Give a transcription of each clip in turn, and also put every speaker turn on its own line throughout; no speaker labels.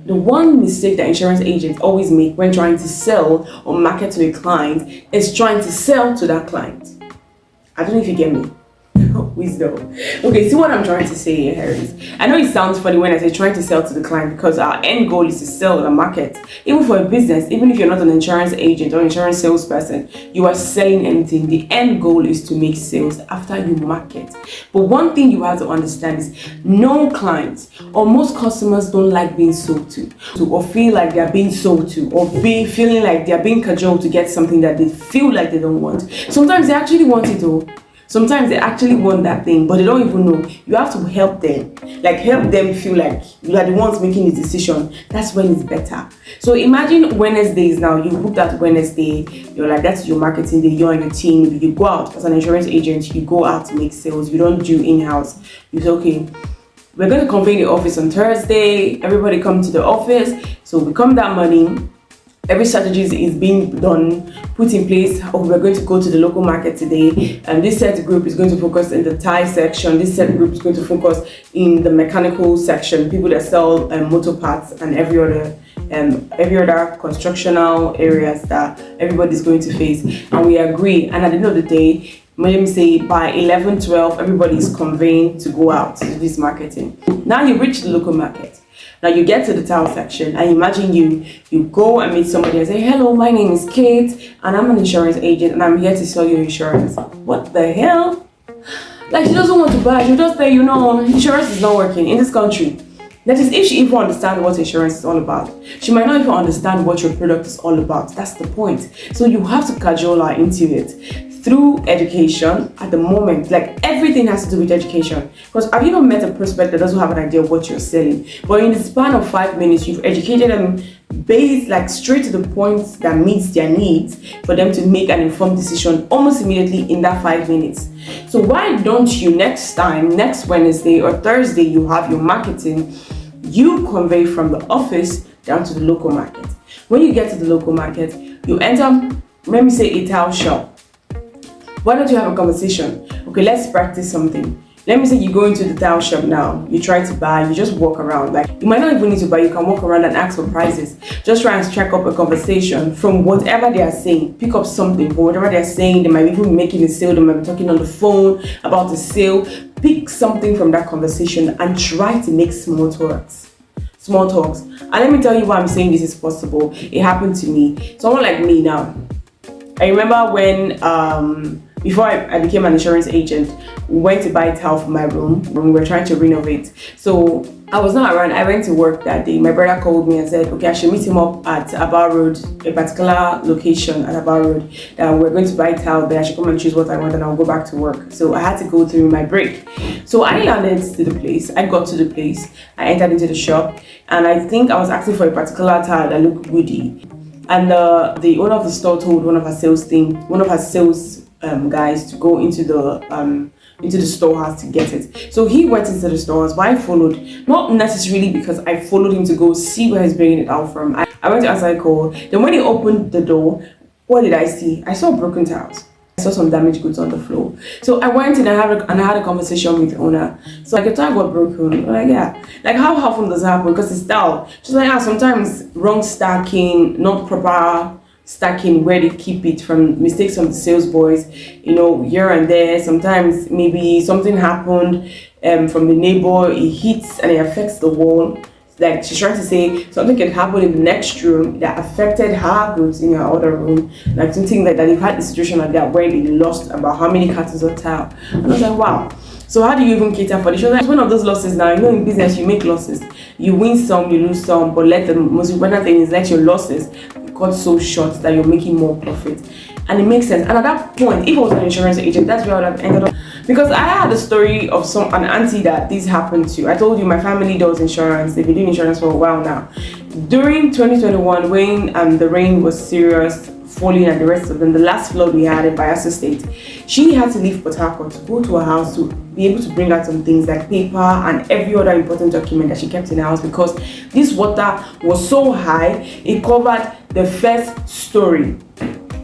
The one mistake that insurance agents always make when trying to sell or market to a client is trying to sell to that client. I don't know if you get me. Wisdom. Okay, see what I'm trying to say here, Harris. I know it sounds funny when I say trying to sell to the client, because our end goal is to sell the market. Even for a business, even if you're not an insurance agent or insurance salesperson, you are selling anything. The end goal is to make sales after you market. But one thing you have to understand is no clients or most customers don't like being sold to, or feel like they're being sold to, or feeling like they're being cajoled to get something that they feel like they don't want. Sometimes they actually want it though. Sometimes they actually want that thing, but they don't even know. You have to help them, help them feel like you are the ones making the decision. That's when it's better. So imagine Wednesdays now. You booked that Wednesday. You're like, that's your marketing day. You and your team. You go out as an insurance agent. You go out to make sales. You don't do in-house. You say, okay, we're going to convene the office on Thursday. Everybody come to the office. So we come that morning. Every strategy is being done, put in place. Oh, we're going to go to the local market today, and this set group is going to focus in the Thai section. This set group is going to focus in the mechanical section, people that sell motor parts and every other constructional areas that everybody's going to face. And we agree. And at the end of the day, let me say by 11-12, everybody is convened to go out to do this marketing. Now you reach the local market. Now you get to the tile section, and imagine you go and meet somebody and say, hello, my name is Kate and I'm an insurance agent and I'm here to sell you insurance. What the hell? Like, she doesn't want to buy. She'll just say, insurance is not working in this country. That is, if she even understands what insurance is all about. She might not even understand what your product is all about. That's the point. So you have to cajole her into it through education. At the moment, like, everything has to do with education. Because have you not met a prospect that doesn't have an idea of what you're selling? But in the span of 5 minutes, you've educated them based, like, straight to the point that meets their needs for them to make an informed decision almost immediately in that 5 minutes. So why don't you next Wednesday or Thursday, you have your marketing, you convey from the office down to the local market. When you get to the local market, you enter, let me say, a tile shop. Why don't you have a conversation? Okay, let's practice something. Let me say you go into the tile shop now. You try to buy, you just walk around. Like, you might not even need to buy, you can walk around and ask for prices. Just try and strike up a conversation from whatever they are saying. Pick up something from whatever they're saying. They might even be making a sale, they might be talking on the phone about the sale. Pick something from that conversation and try to make small talks. And let me tell you why I'm saying this is possible. It happened to me. Someone like me now. I remember when before I became an insurance agent, we went to buy tile for my room when we were trying to renovate. So I was not around. I went to work that day. My brother called me and said, okay, I should meet him up at Aba Road, a particular location at Aba Road. We're going to buy tile there. I should come and choose what I want and I'll go back to work. So I had to go through my break. So I landed to the place. I got to the place. I entered into the shop, and I think I was asking for a particular tile that looked woody. And the owner of the store told one of her sales guys to go into the storehouse to get it. So he went into the storehouse, but I followed, not necessarily because I followed him to go see where he's bringing it out from. I went to answer a call. Then when he opened the door, what did I see? I saw broken tiles. I saw some damaged goods on the floor. So I went in and I had a conversation with the owner. So like, a tile got broken. I'm like, yeah. Like, how often does it happen? Because it's tile. She's like, sometimes wrong stacking, not proper stacking where they keep it, from mistakes from the sales boys, here and there. Sometimes maybe something happened from the neighbor, it hits and it affects the wall. Like, she's trying to say something can happen in the next room that affected her goods in her other room. Like something like that. They've had a situation like that where they lost about how many cartons of tile. And I was like, wow. So how do you even cater for this? She was like, it's one of those losses now. In business, you make losses. You win some, you lose some, but the most important thing is let your losses cut so short that you're making more profit. And it makes sense. And at that point, if I was an insurance agent, that's where I would have ended up. Because I had a story of an auntie that this happened to. I told you my family does insurance. They've been doing insurance for a while now. During 2021, when the rain was serious, falling and the rest of them, the last flood we had in Bayelsa State, she had to leave Port Harcourt to go to her house to be able to bring out some things like paper and every other important document that she kept in her house, because this water was so high, it covered the first story.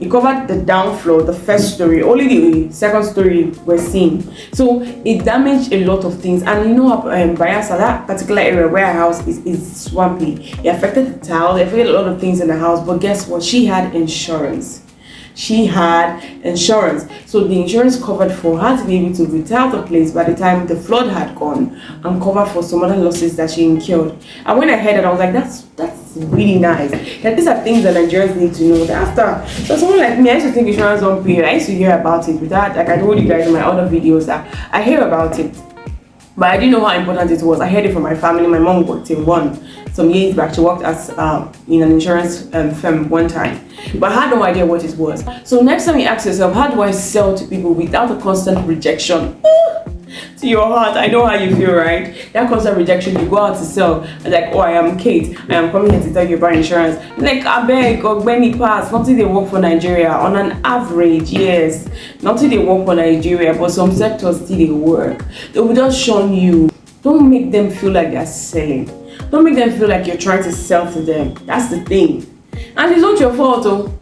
It covered the down floor, the first story, only the second story were seen. So it damaged a lot of things. And you know, Bayelsa, that particular area where our house is swampy, it affected the tile, it affected a lot of things in the house. But guess what? She had insurance. She had insurance, so the insurance covered for her to be able to retile the place by the time the flood had gone, and cover for some other losses that she incurred. And when I heard it, I was like, that's really nice. That these are things that Nigerians need to know. That after, so someone like me, I used to think insurance don't pay. I used to hear about it without, like I told you guys in my other videos, that I hear about it, but I didn't know how important it was. I heard it from my family. My mom worked in one some years back. She worked as in an insurance firm one time, but I had no idea what it was. So next time you ask yourself, how do I sell to people without a constant rejection? To your heart, I know how you feel, right? That constant rejection, you go out to sell, like, oh, I am Kate, I am coming here to tell you about insurance. Like, I beg, or many pass, nothing they work for Nigeria. On an average, yes, nothing they work for Nigeria, but some sectors still they work. They will just shun you. Don't make them feel like they're selling. Don't make them feel like you're trying to sell to them. That's the thing. And it's not your fault, oh.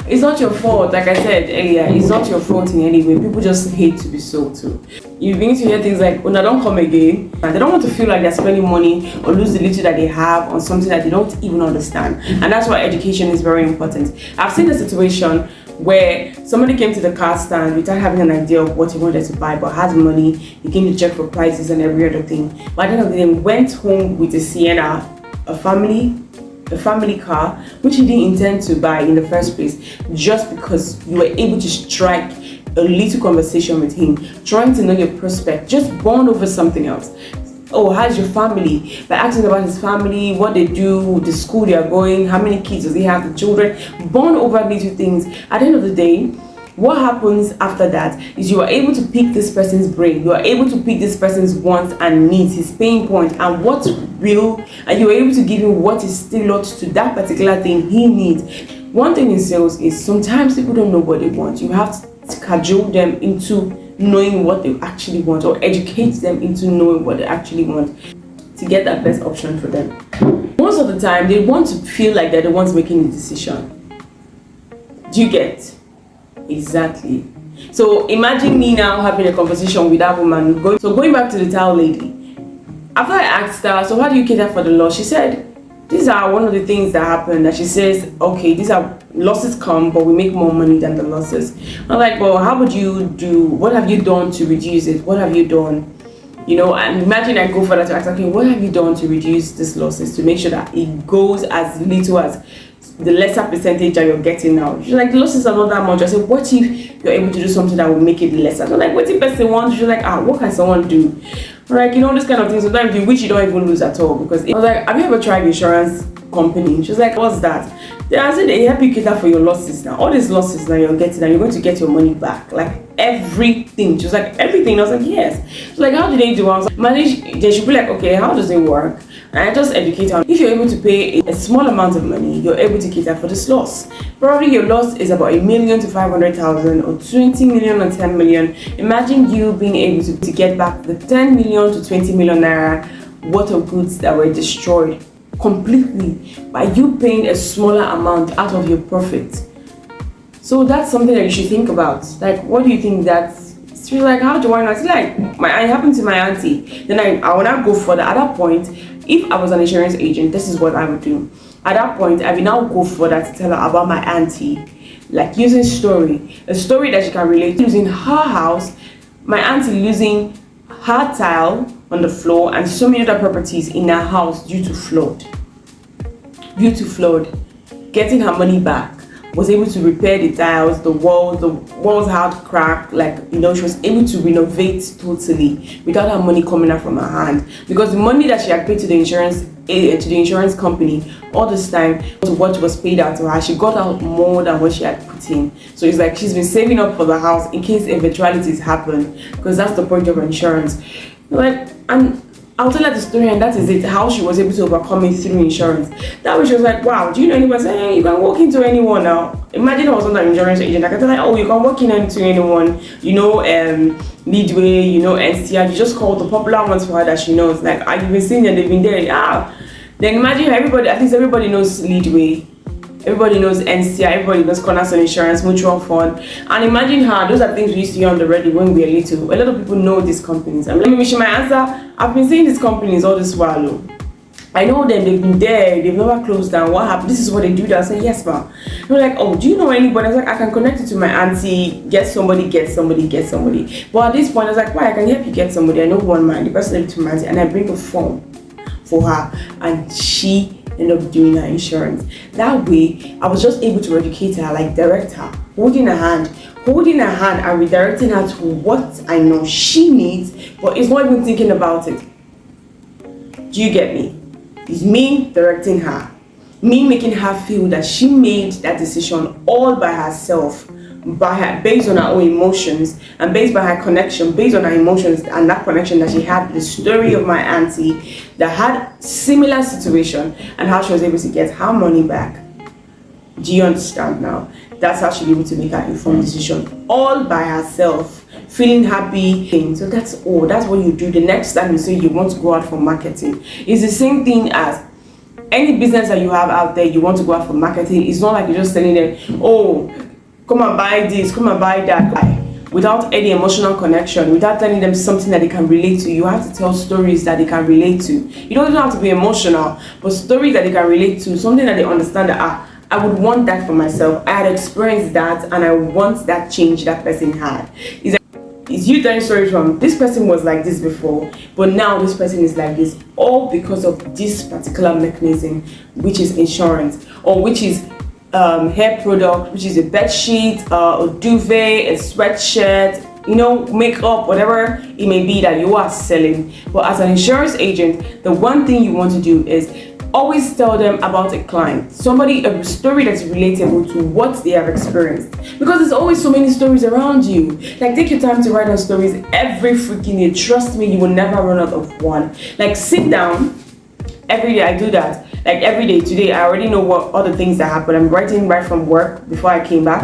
It's not your fault, like I said earlier, it's not your fault in any way. People just hate to be sold to. You begin to hear things like, when I don't come again, and they don't want to feel like they're spending money or lose the little that they have on something that they don't even understand. And that's why education is very important. I've seen a situation where somebody came to the car stand without having an idea of what he wanted to buy, but had money. He came to check for prices and every other thing. But at the end of the day, went home with a Sienna, a family car, which he didn't intend to buy in the first place, just because you were able to strike a little conversation with him, trying to know your prospect, just bond over something else. Oh, how's your family? By asking about his family, what they do, the school they are going, how many kids does he have, the children, bond over little things. At the end of the day, what happens after that is you are able to pick this person's brain. You are able to pick this person's wants and needs, his pain point, and what will, and you are able to give him what is tailored to that particular thing he needs. One thing in sales is sometimes people don't know what they want. You have to cajole them into knowing what they actually want, or educate them into knowing what they actually want to get that best option for them. Most of the time, they want to feel like they're the ones making the decision. Do you get? Exactly. So imagine me now having a conversation with that woman. Going back to the towel lady. After I asked her, so how do you cater for the loss? She said, these are one of the things that happen. That she says, okay, these are losses come, but we make more money than the losses. I'm like, well, how would you do? What have you done to reduce it? What have you done? You know, and imagine I go further to ask, okay, what have you done to reduce these losses to make sure that it goes as little as the lesser percentage that you're getting now? She's like, the losses are not that much. I said, what if you're able to do something that will make it lesser? I'm like, what if person wants? She's like, what can someone do? I'm like, you know, this kind of thing. Sometimes you wish you don't even lose at all. Because I was like, have you ever tried insurance company? She's like, what's that? They answered, they help you cater for your losses now. All these losses now you're getting, and you're going to get your money back. Like everything. She was like, everything. I was like, yes. She's like, how do they do? I was like, they should be like, okay, how does it work? And I just educate her. If you're able to pay a small amount of money, you're able to cater for this loss. Probably your loss is about 1 million to 500,000, or 20 million or 10 million. Imagine you being able to get back the 10 million to 20 million naira worth of goods that were destroyed completely by you paying a smaller amount out of your profit. So that's something that you should think about. Like, what do you think that's? She's like, how do I know? It's like, it happened to my auntie. Then I would not go further. At that point, if I was an insurance agent, this is what I would do. At that point, I will now go further to tell her about my auntie, like using a story that she can relate to, using her house, my auntie losing her tile on the floor and so many other properties in her house due to flood. Getting her money back, was able to repair the tiles, the walls had cracked, like, you know, she was able to renovate totally without her money coming out from her hand, because the money that she had paid to the insurance company all this time to what was paid out to her, she got out more than what she had put in. So it's like she's been saving up for the house in case eventualities happen, because that's the point of insurance. Like, and I'll tell her the story, and that is it, how she was able to overcome it through insurance. That way she was like, wow, do you know anyone? Say, hey, you can walk into anyone now. Imagine I was not an insurance agent. I can tell her, oh, you can walk into anyone. You know, Leadway, you know, NCR. You just call the popular ones for her that she knows. Like, you've been seeing them, they've been there. Then imagine at least everybody knows Leadway. Everybody knows NCI, everybody knows cornerstone insurance, mutual fund. And imagine how those are things we used to hear on the radio when we were little. A lot of people know these companies. I'm like, my answer, I've been seeing these companies all this while. I know them, they've been there, they've never closed down. What happened? This is what they do. I say, yes, ma. They're like, oh, do you know anybody? I was like, I can connect you to my auntie, get somebody. But at this point, I was like, why? I can help you get somebody. I know one man, the person to my auntie, and I bring a form for her, and she ended up doing her insurance. That way, I was just able to educate her, like direct her, holding her hand and redirecting her to what I know she needs, but it's not even thinking about it. Do you get me? It's me directing her, me making her feel that she made that decision all by herself, based on her own emotions and based by her connection, based on her emotions and that connection that she had with the story of my auntie that had similar situation and how she was able to get her money back. Do you understand now? That's how she was able to make her informed decision all by herself, feeling happy. So that's all. That's what you do the next time you say you want to go out for marketing. It's the same thing as any business that you have out there. You want to go out for marketing. It's not like you're just telling them, oh, come and buy this, come and buy that, without any emotional connection, without telling them something that they can relate to. You have to tell stories that they can relate to. You don't even have to be emotional, but stories that they can relate to, something that they understand that I would want that for myself. I had experienced that and I want that change that person had. Is you telling stories from this person was like this before, but now this person is like this, all because of this particular mechanism, which is insurance, or which is hair product, which is a bed sheet, a duvet, a sweatshirt, makeup, whatever it may be that you are selling. But as an insurance agent, the one thing you want to do is always tell them about a client, a story that's relatable to what they have experienced, because there's always so many stories around you. Like, take your time to write down stories every freaking day. Trust me, you will never run out of one. Like, sit down every day. I do that. Like, every day. Today I already know what other things that happen. I'm writing right from work before I came back.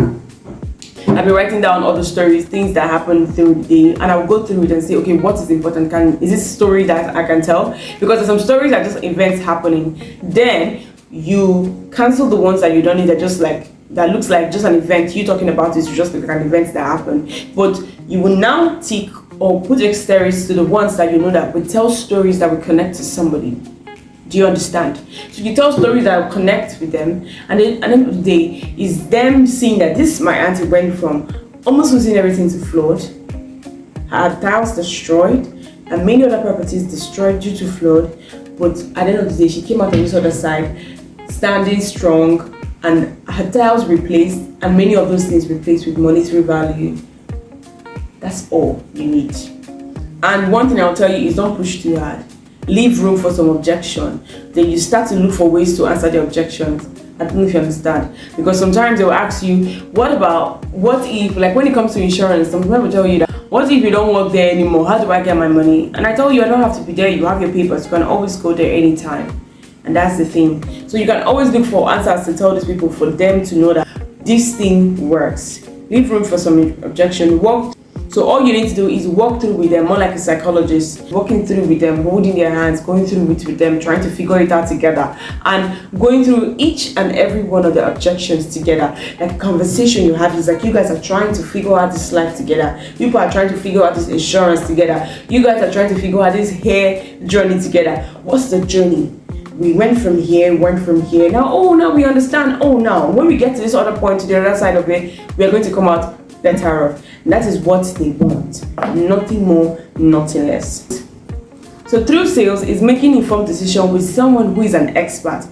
I've been writing down all the stories, things that happened through the day, and I'll go through it and say, okay, what is important? Is this story that I can tell? Because there's some stories that are just events happening. Then you cancel the ones that you don't need, that looks like just an event. You talking about is just like an event that happened. But you will now tick or put asterisks to the ones that you know that will tell stories that will connect to somebody. Do you understand? So you tell stories that will connect with them, and then at the end of the day is them seeing that this my auntie went from almost losing everything to flood, her house destroyed, and many other properties destroyed due to flood. But at the end of the day, she came out on this other side, standing strong, and her tiles replaced, and many of those things replaced with monetary value. That's all you need. And one thing I'll tell you is don't push too hard. Leave room for some objection. Then you start to look for ways to answer the objections. I don't know if you understand. Because sometimes they will ask you, what if, like when it comes to insurance, some people will tell you that, what if you don't work there anymore? How do I get my money? And I tell you, I don't have to be there. You have your papers. You can always go there anytime. And that's the thing. So you can always look for answers to tell these people for them to know that this thing works. Leave room for some objection. So all you need to do is walk through with them, more like a psychologist, walking through with them, holding their hands, going through it with them, trying to figure it out together, and going through each and every one of the objections together. Like a conversation you have is like you guys are trying to figure out this life together. People are trying to figure out this insurance together. You guys are trying to figure out this hair journey together. What's the journey? We went from here. Now we understand. Now when we get to this other point, to the other side of it, we are going to come out better off. And that is what they want. Nothing more, nothing less. So through sales is making informed decision with someone who is an expert.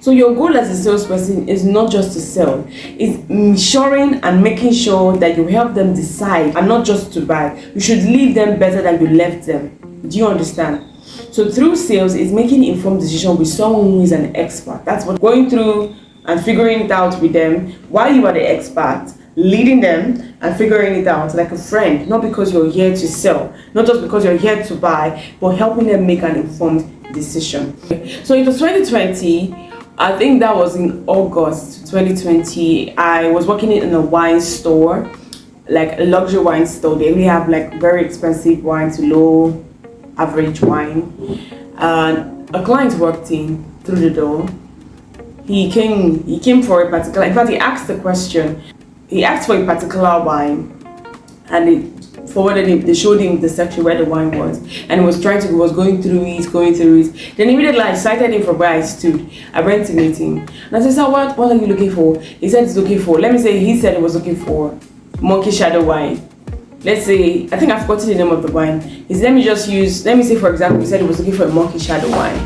So your goal as a salesperson is not just to sell. It's ensuring and making sure that you help them decide and not just to buy. You should leave them better than you left them. Do you understand? So through sales is making informed decision with someone who is an expert. That's what going through and figuring it out with them while you are the expert, leading them and figuring it out like a friend, not because you're here to sell, not just because you're here to buy, but helping them make an informed decision. So it was 2020, I think that was in August 2020. I was working in a wine store, like a luxury wine store. They only have like very expensive wine to low average wine. And a client walked in through the door. he came for a particular, in fact he asked the question, he asked for a particular wine, and they showed him the section where the wine was, and he was going through it. Then immediately I cited him from where I stood. I went to meet him, and I said, "Sir, what are you looking for?" He said he's looking for, he said he was looking for monkey shadow wine. Let's say, I think I've forgotten the name of the wine. Let me say for example, he said he was looking for a monkey shadow wine.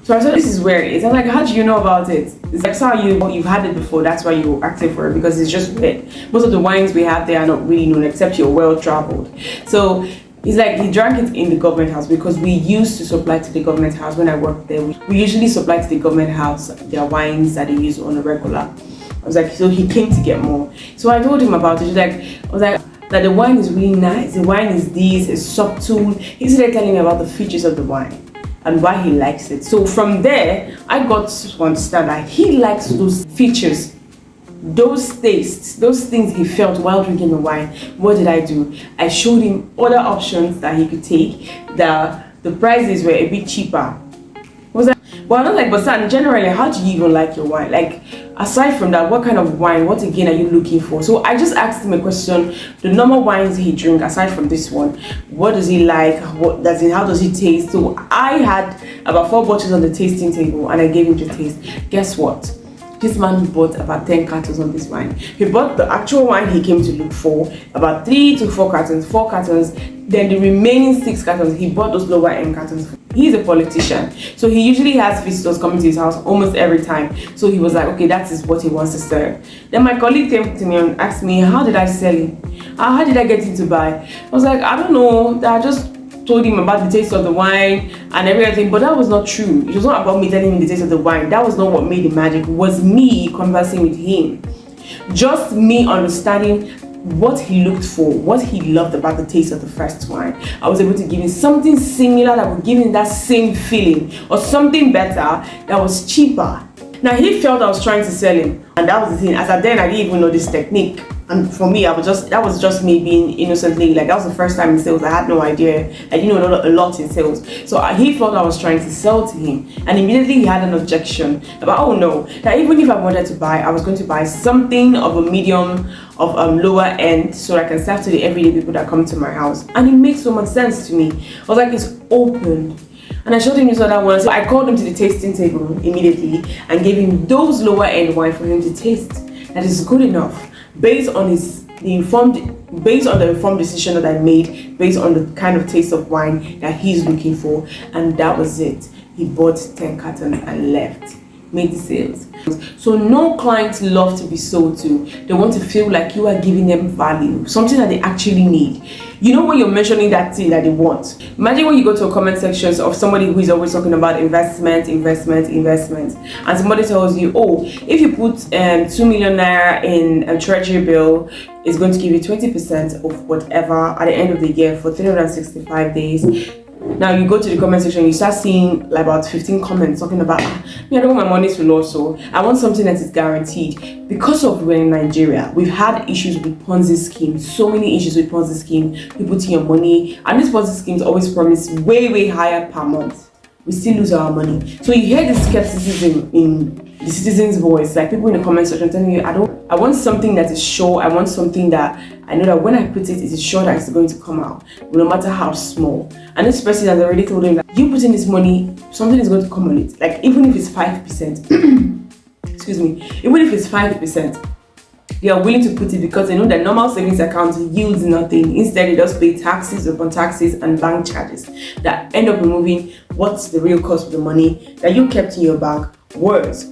So I said, this is where it is. I'm like, how do you know about it? It's like, so you've had it before, that's why you're acting for it, because it's just weird. Most of the wines we have there are not really known, except you're well traveled. So he's like, he drank it in the government house, because we used to supply to the government house when I worked there. We usually supply to the government house their wines that they use on a regular. I was like, so he came to get more. So I told him about it. I was like, that the wine is really nice, the wine is this, it's subtle. He started telling me about the features of the wine and why he likes it. So from there, I got to understand that he likes those features, those tastes, those things he felt while drinking the wine. What did I do? I showed him other options that he could take. The prices were a bit cheaper. But I'm not like, but son, generally, how do you even like your wine? Like, aside from that, what kind of wine, what again are you looking for? So I just asked him a question. The normal wines he drinks, aside from this one, what does he like? How does he taste? So I had about 4 bottles on the tasting table, and I gave him to taste. Guess what? This man bought about 10 cartons of this wine. He bought the actual wine he came to look for, about 3 to 4 cartons, 4 cartons. Then the remaining 6 cartons, he bought those lower end cartons. He's a politician, so he usually has visitors coming to his house almost every time. So he was like, okay, that is what he wants to serve. Then my colleague came to me and asked me, how did I sell it? How did I get him to buy? I was like, I don't know. I just told him about the taste of the wine and everything, but that was not true. It was not about me telling him the taste of the wine. That was not what made the magic. It was me conversing with him. Just me understanding what he looked for, what he loved about the taste of the first wine. I was able to give him something similar that would give him that same feeling, or something better that was cheaper. Now he felt I was trying to sell him, and that was the thing. As at then, I didn't even know this technique. And for me, that was just me being innocently, like, that was the first time in sales. I had no idea. I didn't know a lot in sales. So he thought I was trying to sell to him, and immediately he had an objection about, oh no, that even if I wanted to buy, I was going to buy something of a medium, of lower end, so I can serve to the everyday people that come to my house. And it makes so much sense to me. I was like, it's open. And I showed him this other one. So I called him to the tasting table immediately and gave him those lower end wine for him to taste. That is good enough, based on the informed decision that I made, based on the kind of taste of wine that he's looking for. And that was it. He bought 10 cartons and left. Made the sales. So no clients love to be sold to. They want to feel like you are giving them value, something that they actually need. You know, when you're mentioning that thing that they want. Imagine when you go to a comment section of somebody who is always talking about investment, and somebody tells you, oh, if you put 2 million naira in a treasury bill, it's going to give you 20% of whatever at the end of the year for 365 days. Now you go to the comment section, you start seeing like about 15 comments talking about, I don't want my money to lose, so I want something that is guaranteed. Because of we're in Nigeria, we've had issues with Ponzi schemes, so many issues with Ponzi schemes. You put in your money, and these Ponzi schemes always promise way higher per month. We still lose our money. So you hear the skepticism in the citizens' voice, like people in the comment section telling you, I want something that is sure. I want something that I know that when I put it, it is sure that it's going to come out, no matter how small. And this person has already told him that you put in this money, something is going to come on it. Like, even if it's 5%, excuse me, even if it's 5%, they are willing to put it because they know that normal savings account yields nothing. Instead, they just pay taxes upon taxes and bank charges that end up removing what's the real cost of the money that you kept in your bank worth.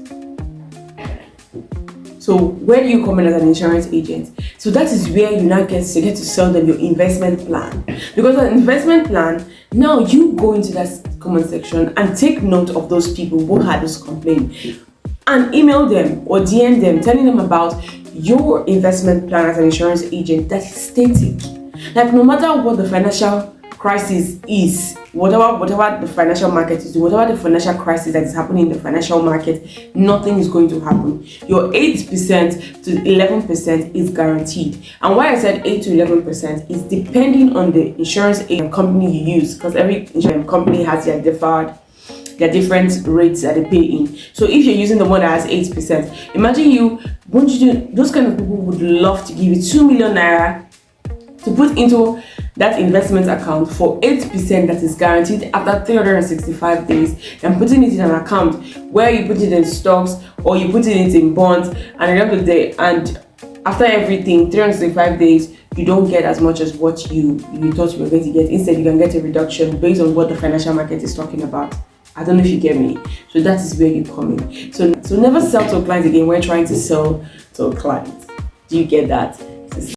So where do you come in as an insurance agent? So that is where you now get to sell them your investment plan. Because an investment plan, now you go into that comment section and take note of those people who had this complaint and email them or DM them, telling them about your investment plan as an insurance agent that is static. Like, no matter what the financial crisis is, whatever the financial market is doing, whatever the financial crisis that is happening in the financial market, nothing is going to happen. Your 8% to 11% is guaranteed. And why I said 8 to 11% is depending on the insurance agent company you use, because every insurance company has their deferred there are different rates that they pay in. So if you're using the one that has 8%, imagine those kind of people would love to give you 2 million naira to put into that investment account for 8% that is guaranteed after 365 days, and putting it in an account where you put it in stocks or you put it in bonds, and at the end of the day, and after everything, 365 days, you don't get as much as what you thought you were going to get. Instead, you can get a reduction based on what the financial market is talking about. I don't know if you get me. So that is where you come in. So never sell to a client again when trying to sell to a client. Do you get that?